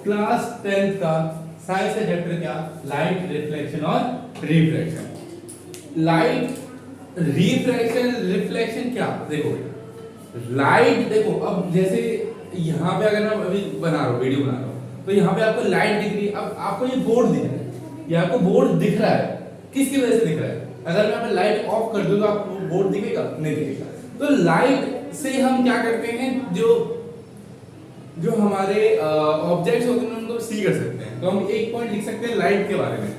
Class 10th का science का chapter क्या, लाइट रिफ्लेक्शन और रिफ्रैक्शन। लाइट रिफ्रैक्शन रिफ्लेक्शन क्या, देखो लाइट, देखो अब जैसे यहाँ पे अगर मैं अभी बना रहा हूँ वीडियो बना रहा हूँ तो यहाँ पे आपको लाइट दिख रही है, अब आपको ये बोर्ड दिख रहा है, ये आपको बोर्ड दिख रहा है, किसकी वजह से दिख रहा है, अगर मैं यहाँ पे लाइट ऑफ कर दूँ तो आपको बोर्ड दिखेगा, नहीं दिखेगा। तो लाइट से हम क्या करते हैं, जो हमारे ऑब्जेक्ट्स होते हैं उनको सी कर सकते हैं। तो हम एक पॉइंट लिख सकते हैं लाइट के बारे में,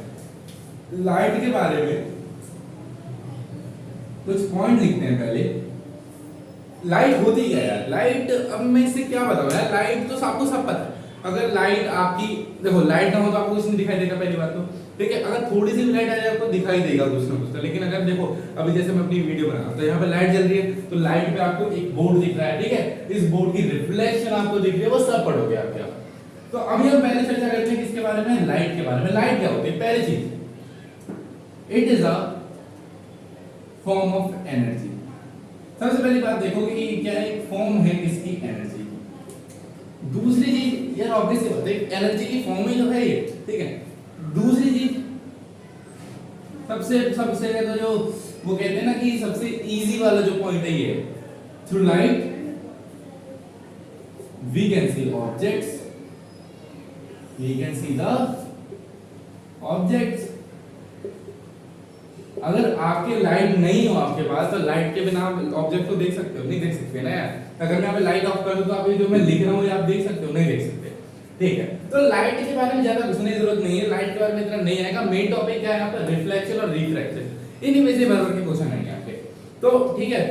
लाइट के बारे में कुछ पॉइंट लिखते हैं पहले। लाइट होती क्या है यार, लाइट अब मैं इससे क्या बताऊं यार, लाइट तो सबको सब पता है। अगर लाइट आपकी, देखो लाइट ना हो तो आपको कुछ नहीं दिखाई देगा पहली बात तो, ठीक है। अगर थोड़ी सी भी लाइट आ जाए आपको दिखाई देगा कुछ ना कुछ तो, लेकिन अगर देखो अभी जैसे मैं अपनी वीडियो बना रहा हूं तो यहाँ पे लाइट जल रही है तो लाइट पे आपको एक बोर्ड दिख रहा है, ठीक है। इस बोर्ड की रिफ्लेक्शन आपको दिख रही है, वो सब पढ़ोगे आप क्या। तो अभी हम पहले चर्चा करते हैं किसके बारे में, लाइट के बारे में। लाइट क्या होती है, पहली चीज it is a form of energy. सबसे पहली बात देखो कि क्या एक फॉर्म है किसकी, एनर्जी। दूसरी चीज यार ऑब्वियस सी बात है, एनर्जी की फॉर्म ही तो है ये, ठीक है। दूसरी चीज सबसे सबसे तो जो वो कहते हैं ना कि सबसे इजी वाला जो पॉइंट है ये, through light we can see objects, we can see the objects. अगर आपके लाइट नहीं हो आपके पास तो लाइट के बिना आप ऑब्जेक्ट को देख सकते हो, नहीं देख सकते ना यार। अगर मैं यहाँ पे लाइट ऑफ कर दूं तो आप ये जो मैं लिख रहा हूँ ये आप देख सकते हो, नहीं देख सकते, ठीक है। तो लाइट के बारे में ज्यादा घुसने की जरूरत नहीं है, लाइट के बारे में इतना नहीं आएगा। मेन टॉपिक क्या है यहाँ पर, रिफ्लेक्शन और रिफ्रैक्शन, इन्हीं में से बराबर के क्वेश्चन आएंगे आपके। तो ठीक है,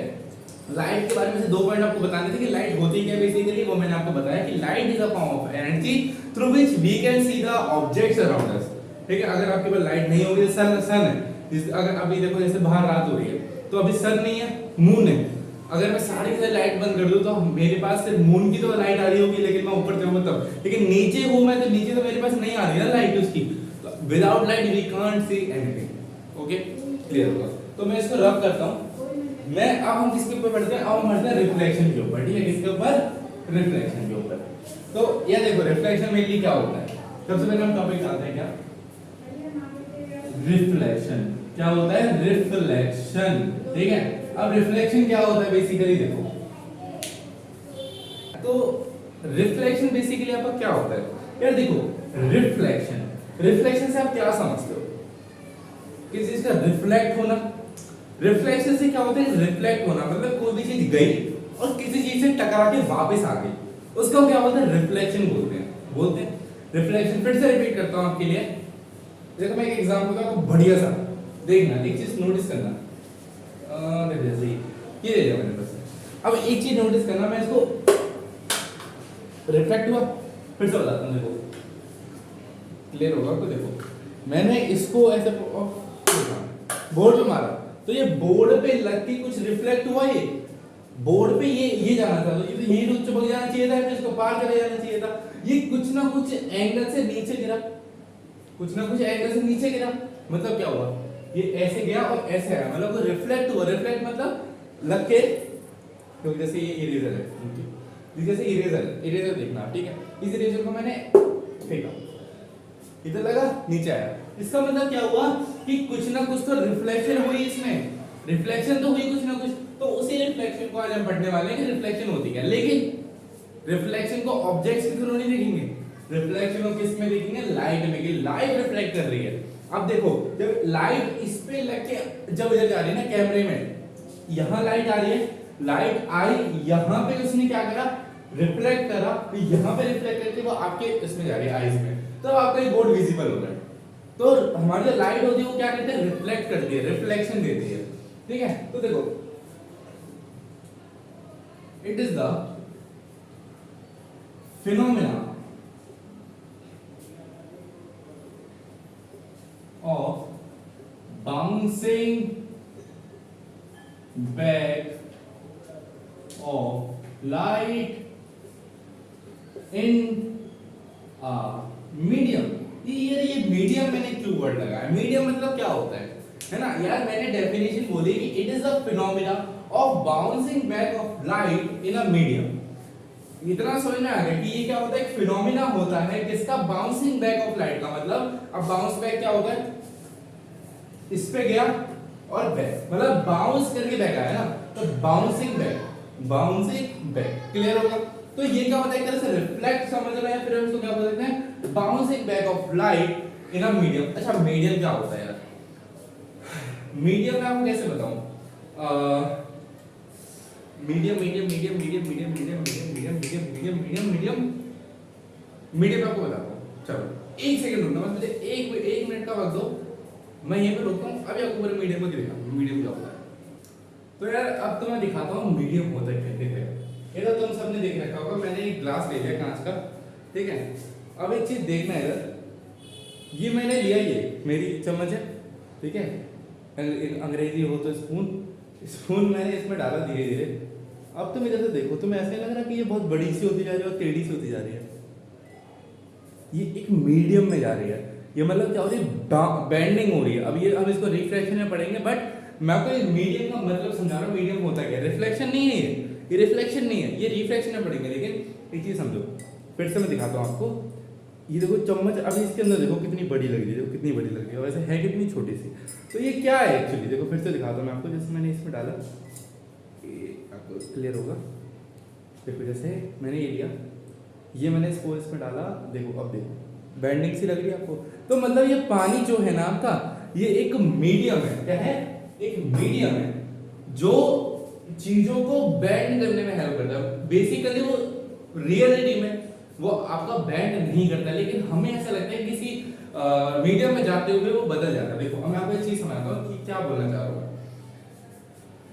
लाइट के बारे में से दो पॉइंट आपको बताने थे कि लाइट होती क्या बेसिकली, वो मैंने आपको बताया कि light is a form of energy through which we can see the objects around us, ठीक है। अगर आपके पास लाइट नहीं होगी, सन है, अगर अभी देखो जैसे बाहर रात हो रही है तो अभी सन नहीं है, मून है। अगर मैं सारी से लाइट बंद कर दूं तो मेरे पास सिर्फ मून की तो लाइट आ रही होगी, लेकिन मैं ऊपर जाऊंगा तब, लेकिन नीचे हूं मैं तो नीचे तो मेरे पास नहीं आ रही ना लाइट उसकी। तो without light we can't see anything. Okay, clear होगा। तो मैं इसको रब करता हूं। मैं अब हम किसके ऊपर पढ़ते हैं, अब हम पढ़ते हैं रिफ्लेक्शन के ऊपर, ठीक है। किसके ऊपर, रिफ्लेक्शन के ऊपर। तो ये देखो रिफ्लेक्शन मेनली क्या होता है, सबसे पहले हम टॉपिक डालते हैं क्या, रिफ्लेक्शन। क्या होता है, रिफ्लेक्शन, ठीक है। अब रिफ्लेक्शन क्या होता है बेसिकली, देखो तो रिफ्लेक्शन बेसिकली आपका क्या होता है यार, देखो रिफ्लेक्शन से आप क्या समझते हो, किसी चीज का रिफ्लेक्ट होना। रिफ्लेक्शन से क्या होता है, रिफ्लेक्ट होना मतलब कोई भी चीज गई और किसी चीज से टकरा के वापस आ गई, उसको क्या बोलते हैं, रिफ्लेक्शन बोलते हैं रिफ्लेक्शन। फिर से रिपीट करता हूं आपके लिए, देखो मैं एक एग्जांपल दूंगा आपको बढ़िया सा, देखना एक चीज नोटिस करना। जैसे ये ले लिया मैंने बस। अब एक चीज नोटिस करना, मैं इसको रिफ्लेक्ट हुआ, फिर से बताता हूं, देखो क्लियर होगा। तो देखो मैंने इसको ऐसे बोर्ड पे मारा तो ये बोर्ड पे लग के कुछ रिफ्लेक्ट हुआ, ये बोर्ड पे ये जाना था तो ये तो चिपक जाना चाहिए था, इसको पार चले जाना चाहिए था। ये कुछ ना कुछ एंगल से नीचे गिरा, कुछ ना कुछ एंगल से नीचे गिरा, मतलब क्या हुआ, ये ऐसे गया और ऐसे आया, मतलब कोई रिफ्लेक्ट हुआ। रिफ्लेक्ट मतलब लग के, तो जैसे ये इरेजर है, जैसे इरेजर देखना, ठीक है। इस इरेजर को मैंने फेंका, इधर लगा, नीचे आया, इसका मतलब क्या हुआ कि कुछ ना कुछ तो रिफ्लेक्शन हुई इसमें, रिफ्लेक्शन तो हुई कुछ ना कुछ। तो उसी रिफ्लेक्शन को आज हम पढ़ने वाले हैं कि रिफ्लेक्शन होती क्या। लेकिन रिफ्लेक्शन को ऑब्जेक्ट्स के थ्रू नहीं देखेंगे, रिफ्लेक्शन को किस में देखेंगे, लाइट में, कि लाइट रिफ्लेक्ट कर रही है। अब देखो जब लाइट इस पे लग के जब इधर जा रही है ना कैमरे में, यहां लाइट आ रही है, लाइट आई यहां पे, उसने क्या करा, रिफ्लेक्ट करा, तो यहां पे रिफ्लेक्ट करके वो आपके इसमें जा रही है, आईज में, तो आपका ये बोर्ड विजिबल हो रहा है। तो हमारी जो लाइट होती है वो क्या करती है, रिफ्लेक्ट करती है, रिफ्लेक्शन देती है, ठीक है। तो देखो it is the phenomena of bouncing back of light in a medium। ये मीडियम मैंने क्यों वर्ड लगाया, मीडियम मतलब क्या होता है ना यार। मैंने डेफिनेशन बोली कि it is a phenomena of bouncing back of light in a medium. इतना समझ में आ गया कि ये क्या होता है, एक फिनोमिना होता है किसका, बाउंसिंग बैक ऑफ लाइट का। मतलब अब बाउंस बैक क्या होता है, इस पे गया और बैक, मतलब बाउंस करके बैक आया ना, तो bouncing back, bouncing back, clear होगा। तो ये क्या होता है, एक तरह से रिफ्लेक्ट समझ रहे हैं, फिर हम इसको क्या बोलते हैं, bouncing back of light in a medium. अच्छा मीडियम क्या होता है यार, मीडियम मैं आपको कैसे बताऊं, medium medium medium medium medium medium medium medium medium medium medium medium आपको बताता हूँ। चलो एक सेकंड रुकना, बस मुझे एक मिनट का वक्त दो, मैं यहीं पे रुकता हूँ, अभी आपको पूरे मीडियम को दिखाता हूँ मीडियम क्या होता है। तो यार अब तो मैं दिखाता हूँ मीडियम होता है क्या। ठीक है, ये तो तुम सबने देख रखा होगा, मैंने एक ग्लास ले लिया कांच का, ठीक है। अब एक चीज देखना है यार, ये मैंने लिया, ये मेरी चम्मच है, ठीक है, अंग्रेजी हो तो स्पून, स्पून मैंने इसमें डाला धीरे धीरे। अब तुम इधर से देखो, तुम्हें ऐसा लग रहा है कि ये बहुत बड़ी सी होती जा रही है और टेढ़ी सी होती जा रही है, ये एक मीडियम में जा रही है। ये मतलब क्या हो रही है, बेंडिंग हो रही है। अब ये हम इसको रिफ्लेक्शन में पढ़ेंगे, बट मैं आपको मीडियम का मतलब समझा रहा हूँ। मीडियम होता क्या है, रिफ्लेक्शन नहीं है ये रिफ्लेक्शन नहीं है, ये रिफ्लेक्शन में पढ़ेंगे। लेकिन एक चीज समझो, फिर से मैं दिखाता हूँ आपको। ये देखो चम्मच, अभी इसके अंदर देखो कितनी बड़ी लग रही है, देखो कितनी बड़ी लग रही है, वैसे है कितनी छोटी सी। तो ये क्या है एक्चुअली, देखो फिर से दिखाता हूँ मैं आपको। जैसे मैंने इसमें डाला, आपको क्लियर होगा, देखो जैसे मैंने ये लिया, ये मैंने इसको इसमें डाला, देखो अब देखो बेंडिंग सी लग रही है आपको। तो मतलब ये पानी जो है ना आपका, ये एक मीडियम है। क्या है, एक मीडियम है जो चीजों को बेंड करने में हेल्प करता है। बेसिकली वो रियलिटी में वो आपका बेंड नहीं करता, लेकिन हमें ऐसा लगता है किसी मीडियम में जाते हुए वो बदल जाता है। देखो मैं आपको एक चीज समझाता हूँ कि क्या बोलना चाह रहा हूँ।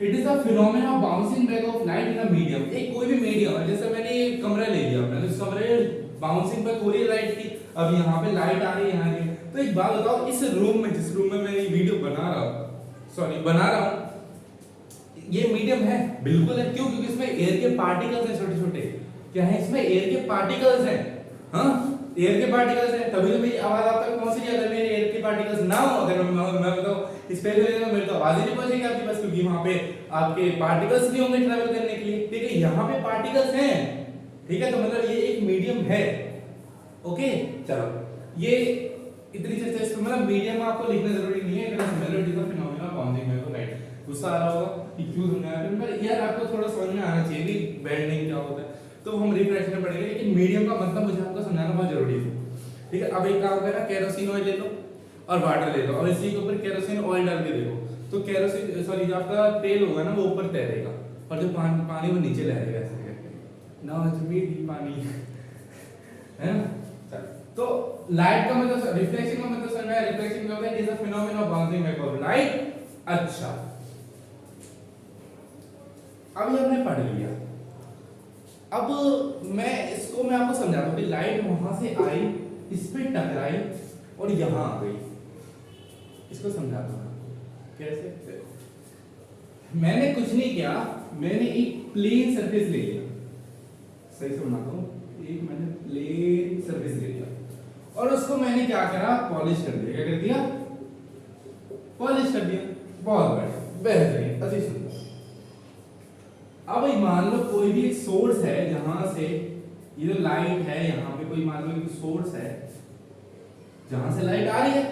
It is the phenomena of bouncing back of light in a medium. एक कोई भी मीडियम है, जैसे मैंने ये कमरा ले लिया, मैंने इस कमरे बाउंसिंग बैक हो रही है लाइट की, अब यहाँ पे लाइट आ रही है यहाँ की। तो एक बात बताओ, इस रूम में, जिस रूम में मैं ये वीडियो बना रहा हूँ, ये मीडियम है, बिल्कुल है। क्यों, क्योंकि इसमें एयर के पार्टिकल्स हैं छोटे छोटे। क्या है, इसमें एयर के पार्टिकल्स हैं, हाँ एयर के पार्टिकल्स हैं, तभी तो मेरी आवाज आप तक पहुंच रही है। अगर मेरे एयर के पार्टिकल्स ना हो, अगर मैं बताऊं इस पे मेरी तो आवाज ही नहीं पहुंचेगी आपके पास, क्योंकि वहां पे आपके पार्टिकल्स भी होंगे ट्रैवल करने के लिए। ठीक है, यहाँ पे पार्टिकल्स हैं, ठीक है, तो मतलब ये एक मीडियम है। ओके चलो, ये इतनी चर्चा इस पे, मतलब मीडियम आपको लिखना जरूरी नहीं है। गुस्सा आ रहा होगा कि क्यों समझाया, पर यार आपको थोड़ा समझ में आना चाहिए कि बेंडिंग क्या होता है। तो हम रिफ्रेश में पढ़ेंगे, लेकिन मीडियम का मतलब मुझे आपको समझाना बहुत जरूरी है। ठीक है, अब एक काम करना, केरोसिन ऑयल ले लो और वाटर ले लो, और इसी के ऊपर केरोसिन ऑयल डाल के देखो, तो केरोसिन सॉरी जो आपका तेल होगा ना वो ऊपर तैरेगा, और जो पानी वो नीचे लहरेगा ऐसे करके ना, मीठी पानी है ना। तो लाइट का मतलब, रिफ्लेक्शन का मतलब समझ में आया। रिफ्लेक्शन क्या होता है, it is a phenomena of bouncing back of light. अच्छा अब ये हमने पढ़ लिया, अब मैं आपको समझाता हूँ कि लाइट वहां से आई, इस पे टकराई और यहां आ गई। इसको समझाता हूँ कैसे। मैंने कुछ नहीं किया, मैंने एक प्लेन सरफेस ले लिया, सही से बनाता हूँ, एक मैंने प्लेन सरफेस ले लिया और उसको मैंने क्या करा, पॉलिश कर दिया। क्या कर दिया, पॉलिश कर दिया। बहुत बढ़िया, बेहतरीन, अति सुंदर। अब मान लो कोई भी एक सोर्स है, जहां से ये जो लाइट है, यहाँ पे कोई मान लो एक सोर्स है जहां से लाइट आ रही है।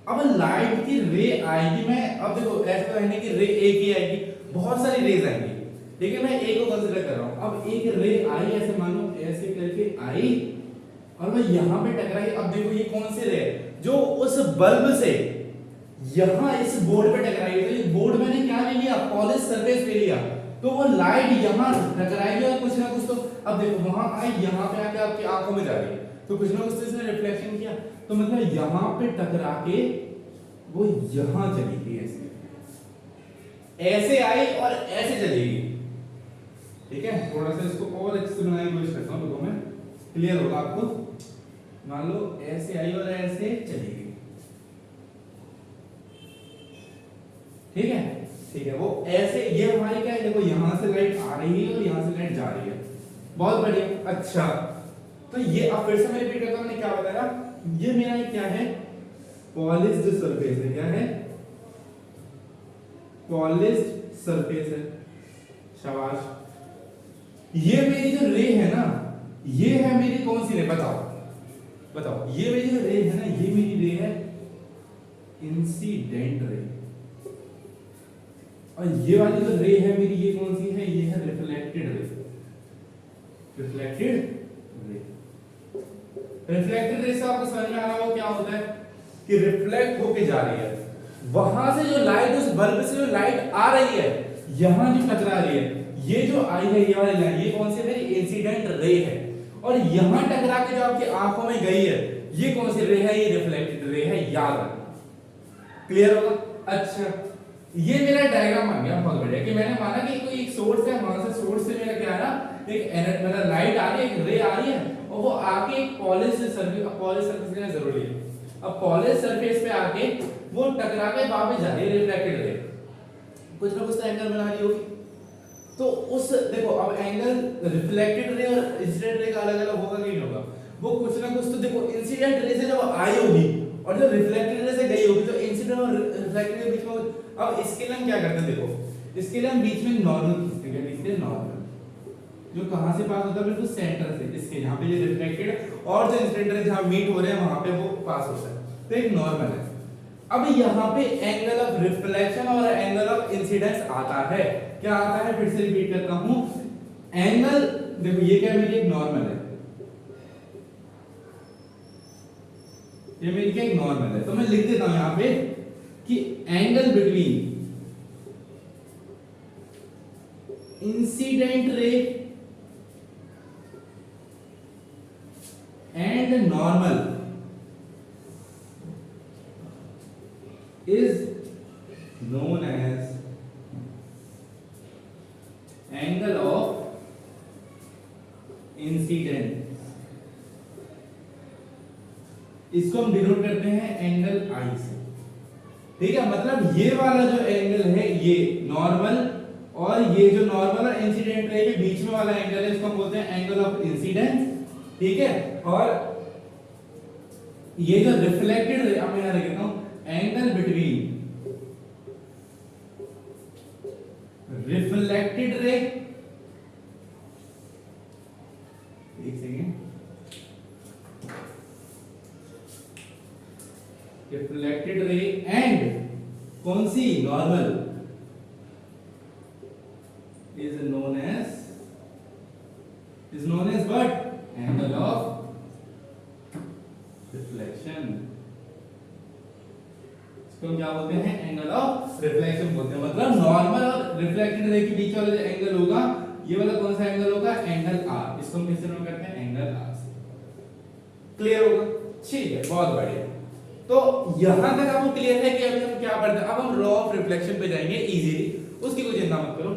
अब लाइट की रे आएगी, मैं अब देखो ऐसा कहने की रे एक ही आएगी, बहुत सारी रेज आएंगी, ठीक है, मैं एक को कंसीडर कर रहा हूं। अब एक रे आई, ऐसे मान लो ऐसे करके आई और मैं यहां पे टकराई। अब देखो ये कौन सी रे है, जो उस बल्ब से यहां इस बोर्ड पे टकराई। तो ये बोर्ड मैंने क्या ले लिया, पॉलिश सरफेस ले लिया, तो वो लाइट यहां टकराएगी और कुछ ना कुछ तो, अब देखो वहां आई, यहां पे आके आपकी आंखों में जा रही है, तो कुछ ना कुछ तो इसने रिफ्लेक्शन किया। तो मतलब यहां पे टकरा के वो यहां चली गई, ऐसे आई और ऐसे चलेगी। ठीक है, थोड़ा सा इसको और अच्छे से बनाने की कोशिश करता हूं, तो मैं क्लियर होगा आपको। मान लो ऐसे आई और ऐसे चली गई, ठीक है, ठीक है, वो ऐसे, ये हमारी क्या है, देखो यहां से लाइट आ रही है और यहां से लाइट जा रही है, बहुत बढ़िया। अच्छा तो ये अब फिर से मैं रिपीट करता हूं, मैंने क्या बताया, ये मेरा क्या है, पॉलिश्ड सरफेस है। क्या है, पॉलिश्ड सरफेस है, शाबाश। ये मेरी जो रे है ना, ये है मेरी कौन सी रे, बताओ बताओ, ये मेरी जो रे है ना, ये मेरी रे है इंसिडेंट रे, और ये वाली जो रे है मेरी, ये कौन सी है, ये है reflected ray. Reflected ray, reflected ray से आपको समझ में आ रहा हो क्या होता है कि रिफ्लेक्ट होके जा रही है, वहां से जो लाइट, उस बल्ब से जो लाइट आ रही है, यहां जो टकरा रही है, ये जो आई है, ये वाली लाइन, ये कौन सी मेरी इंसिडेंट रे है, और यहां टकरा के जो आपकी आंखों में गई है, ये कौन सी रे है, ये रिफ्लेक्टेड रे है, याद रखना। क्लियर होगा? अच्छा, ये मेरा डायग्राम बन गया, बहुत बढ़िया, कि मैंने माना कि कोई एक सोर्स है, वहां से सोर्स से मेरा क्या है ना, एक मेरा लाइट आ रही है, एक रे आ रही है, और वो आके एक पॉलिश सरफेस, पॉलिश सरफेस लेना जरूरी है, अब पॉलिश सरफेस पे आके वो टकरा के वापस जा रही है, रिफ्लेक्टेड रे, कुछ ना कुछ तो एंगल बना रही होगी। तो उस देखो, अब एंगल रिफ्लेक्टेड रे और इंसिडेंट रे का अलग अलग होगा कि नहीं होगा, वो कुछ ना कुछ तो देखो, इंसिडेंट रे से जब आई होगी और जब रिफ्लेक्टेड रे से गई होगी, तो इंसिडेंट और रिफ्लेक्टेड के बीच में, अब इसके लिए हम क्या करते हैं, देखो इसके लिए हम बीच में नॉर्मल खींचते हैं, इसलिए नॉर्मल जो कहां से पास होता है, बिल्कुल सेंटर से, इसके यहां पे ये रिफ्लेक्टेड और जो इंसिडेंट रे जहां मीट हो रहे हैं वहां पे वो पास होता है, तो एक नॉर्मल है। अब यहाँ पे एंगल ऑफ रिफ्लेक्शन और एंगल ऑफ इंसिडेंस आता है, क्या आता है, फिर से रिपीट करता हूं, एंगल देखो, ये क्या मेरी एक नॉर्मल है, ये मेरी क्या एक नॉर्मल है, तो मैं लिख देता हूं यहां पे कि angle between incident ray and normal is known as angle of incidence, इसको हम डिनोट करते हैं एंगल आई से, ठीक है, मतलब ये वाला जो एंगल है, ये नॉर्मल, और ये जो नॉर्मल और इंसिडेंट रे के बीच में वाला एंगल है, इसको हम बोलते हैं एंगल ऑफ इंसिडेंस, ठीक है, और ये जो रिफ्लेक्टेड रे, अब मैं यहां लिखता हूं एंगल बिटवीन रिफ्लेक्टेड रे, एक सेकेंड, रिफ्लेक्टेड रे एंड कौन सी, normal, is known as what, angle of reflection, तो क्या बोलते हैं, एंगल ऑफ रिफ्लेक्शन बोलते हैं, मतलब नॉर्मल और रिफ्लेक्टेड रे के बीच वाला जो एंगल होगा, ये वाला कौन सा एंगल होगा, एंगल आर, इसको हम किससे नोट करते हैं, एंगल आर से। क्लियर होगा? ठीक है, बहुत बढ़िया। तो यहां तक आपको क्लियर है कि अभी हम क्या पढ़ते हैं, अब हम लॉ ऑफ रिफ्लेक्शन पे जाएंगे इजीली, उसकी कोई चिंता मत करो।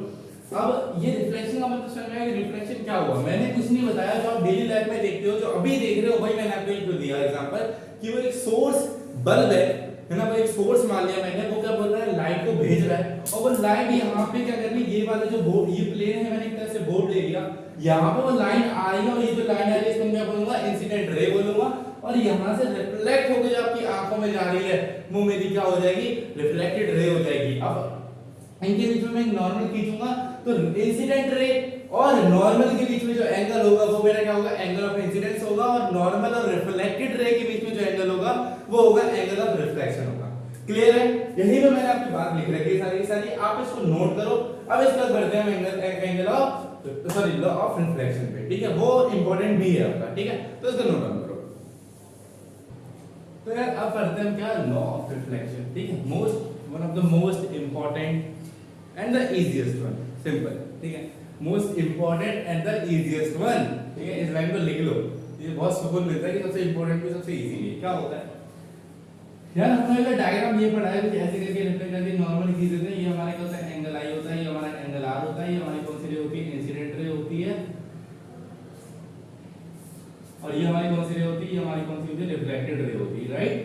अब ये रिफ्लेक्शन का मतलब समझ में आया कि रिफ्लेक्शन क्या हुआ, मैंने कुछ नहीं बताया, जो आप डेली लाइफ में देखते हो, जो अभी देख रहे हो, भाई मैंने आपको एक दिया एग्जांपल कि वो एक सोर्स बल्ब है ना, वो एक सोर्स मान लिया मैंने, वो क्या बोल रहा है, लाइट को भेज रहा है, और वो लाइट यहाँ पे क्या कर रही है, ये वाला जो बोर्ड, ये प्लेन है, मैंने एक तरह से बोर्ड ले लिया, यहाँ पे वो लाइन आ रही है, और ये जो लाइन आ रही है इसको मैं क्या बोलूंगा, इंसिडेंट रे बोलूंगा, और यहाँ से रिफ्लेक्ट होकर जो आपकी आंखों में जा रही है, वो मेरी क्या हो जाएगी, रिफ्लेक्टेड रे हो जाएगी। अब इनके बीच में मैं नॉर्मल खींचूंगा, तो इंसिडेंट रे और नॉर्मल के बीच में जो एंगल होगा वो मेरा क्या होगा, एंगल ऑफ इंसिडेंस होगा, और नॉर्मल और रिफ्लेक्टेड रे के बीच में जो एंगल होगा वो होगा एंगल ऑफ रिफ्लेक्शन होगा। क्लियर है? यही तो मैंने आपकी बात लिख रखी है सारी, आप इसको नोट करो। अब इसके बाद बढ़ते हैं angle of sorry law of reflection पे, ठीक है, वो इंपॉर्टेंट भी है आपका, ठीक है, तो इसको नोट डाउन करो। तो यार अब पढ़ते हैं क्या, लॉ ऑफ रिफ्लेक्शन, ठीक है, one of the most important and the easiest one, simple, ठीक है, most important and the easiest one, ठीक है, इस लाइन को लिख लो, ये बहुत सुकून मिलता है कि सबसे इंपॉर्टेंट भी सबसे इजी है। क्या होता है यार, हमने ये डायग्राम ये पढ़ा है कि ऐसे करके रिफ्लेक्ट करके नॉर्मल खींच देते हैं, ये हमारे कौन सा एंगल आई होता है, ये हमारा एंगल आर होता है, ये हमारी कौन सी रे होती है, इंसिडेंट रे होती है, और ये हमारी कौन सी रे होती है, ये हमारी कौन सी होती है, रिफ्लेक्टेड रे होती है, राइट,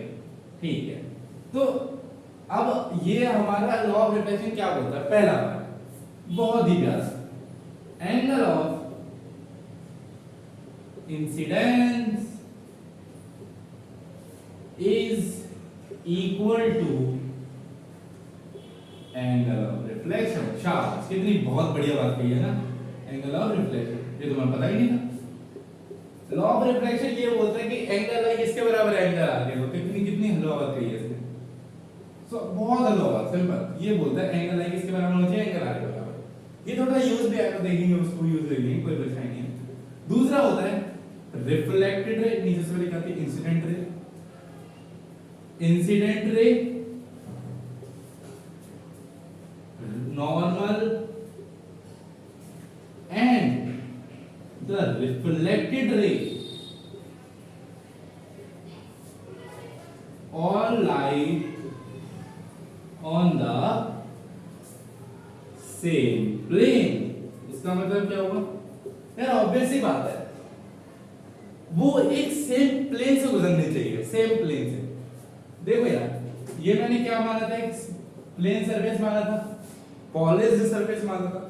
ठीक है। तो अब ये हमारा लॉ ऑफ रिफ्लेक्शन क्या बोलता है, पहला बहुत ही प्यारा, angle of incidence is equal to angle of reflection. शाबाश, कितनी बहुत बढ़िया बात कही है ना, एंगल ऑफ रिफ्लेक्शन। ये तो मैं पता ही नहीं था। लॉ ऑफ रिफ्लेक्शन ये बोलता है कि एंगल आई किसके बराबर है एंगल आर के, तो कितनी कितनी हलवा बात कही है इसने। सो बहुत हलवा बात, सिंपल। ये बोलता है एंगल आई किसके बराबर होना चाहिए, एंगल आर के बराबर। ये थोड़ा यूज भी आएगा, देखेंगे उसको यूज देखेंगे, कोई परेशानी नहीं है। दूसरा होता है रिफ्लेक्टेड रे, नीचे से लिखा है incident ray. Incident ray, normal and the reflected रे all lie on the same plane। इसका मतलब क्या होगा यार, ऑब्वियस सी बात है, वो एक सेम प्लेन से गुजरनी चाहिए, सेम प्लेन से। देखो यार, ये मैंने क्या माना था, एक प्लेन सरफेस माना था, पॉलिश्ड सरफेस माना था।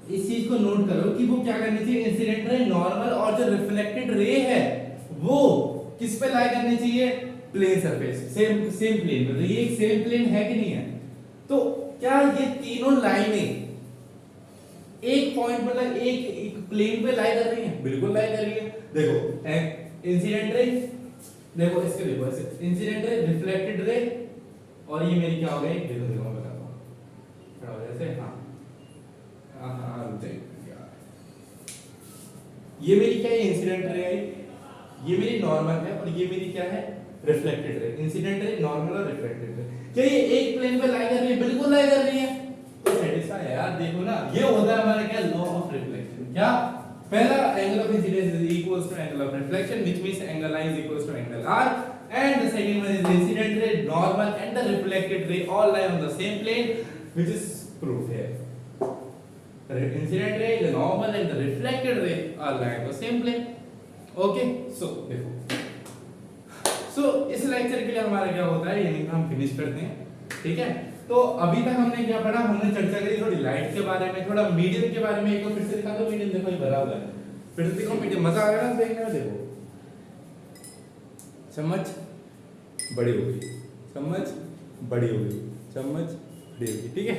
इस चीज को नोट करो कि वो क्या करनी चाहिए, इंसिडेंट रे, नॉर्मल और जो रिफ्लेक्टेड रे है वो किस पे लाई करनी चाहिए, प्लेन सरफेस, सेम प्लेन पे। ये एक सेम प्लेन है कि नहीं है। तो क्या ये तीनों लाइनें एक पॉइंट मतलब एक प्लेन पे लाई कर रही हैं? बिल्कुल लाई कर रही है। देखो इंसिडेंट रे, देखो इसके, देखो ऐसे इंसिडेंट रे, रिफ्लेक्टेड रे, और ये मेरी क्या हो गई, देखो देखो मैं बताता हूं, खड़ा हो जैसे, हाँ ये मेरी क्या है, इंसिडेंट रे है, ये मेरी नॉर्मल है, और ये मेरी क्या है, reflected ray. Incident ray, normal और रिफ्लेक्टेड रे, क्या ये एक प्लेन पे लाई कर रही है? बिल्कुल लाई कर रही है। तो सेटिस्फाई है यार, देखो ना, ये होता है हमारा क्या, लॉ ऑफ रिफ्लेक्शन। क्या, पहला angle of incidence is equals to angle of reflection, which means angle I is equals to angle R, and the second one is incident ray, normal and the reflected ray all lie on the same plane, which is proved here। The incident ray, the normal and the reflected ray are lie on the same plane। Okay, so देखो, so इस lecture के लिए हमारा क्या होता है, यहीं पे हम फिनिश करते हैं, ठीक है। तो अभी तक हमने क्या पढ़ा, हमने चर्चा करी थोड़ी लाइट के बारे में, थोड़ा मीडियम के बारे में। एक बार फिर से दिखा दो मीडियम, देखो ये भरा हुआ है, फिर से देखो मीडियम, मजा आ रहा है ना देखने में। देखो चम्मच बड़ी हो गई, चम्मच बड़ी हो गई, चम्मच बड़ी हो गई, ठीक है।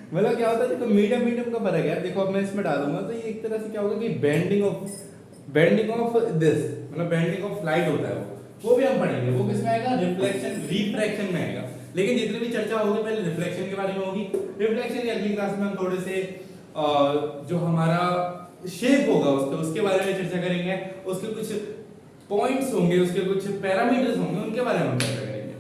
मतलब क्या होता है, देखो मीडियम मीडियम का फर्क है। देखो अब मैं इसमें डालूंगा तो ये एक तरह से क्या होगा कि बेंडिंग ऑफ दिस, मतलब बेंडिंग ऑफ लाइट होता है वो भी हम पढ़ेंगे। वो किसमें आएगा, रिफ्लेक्शन रिफ्रैक्शन में आएगा। लेकिन जितनी भी चर्चा होगी पहले रिफ्लेक्शन के बारे में होगी। रिफ्लेक्शन की अगली क्लास में हम थोड़े से जो हमारा शेप होगा उसके बारे में चर्चा करेंगे। उसके कुछ पॉइंट्स होंगे, उसके कुछ पैरामीटर्स होंगे, उनके बारे में हम चर्चा करेंगे,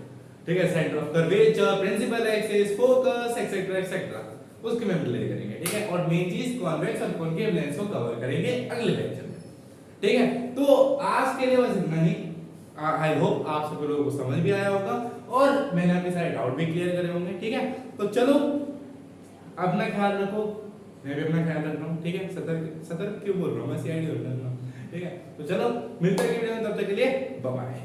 ठीक है। Centre of curvature, principal axis, focus, etcetera etcetera, उसके में प्ले करेंगे, ठीक है। और मेन चीज कॉन्वेक्स और कॉन्केव लेंस को कवर करेंगे अगले लेक्चर में, ठीक है। तो आज के लिए बस इतना ही। आई होप आप सभी लोगों को समझ भी आया होगा और मैंने आपके सारे डाउट भी क्लियर करे होंगे, ठीक है। तो चलो अपना ख्याल रखो, मैं भी अपना ख्याल रख रहा हूँ, ठीक है। सतर्क क्यों बोल रहा हूँ, मैं सीआईडी बोल रहा हूँ, ठीक है। तो चलो मिलते हैं वीडियो में, तब तक के लिए बाय बाय।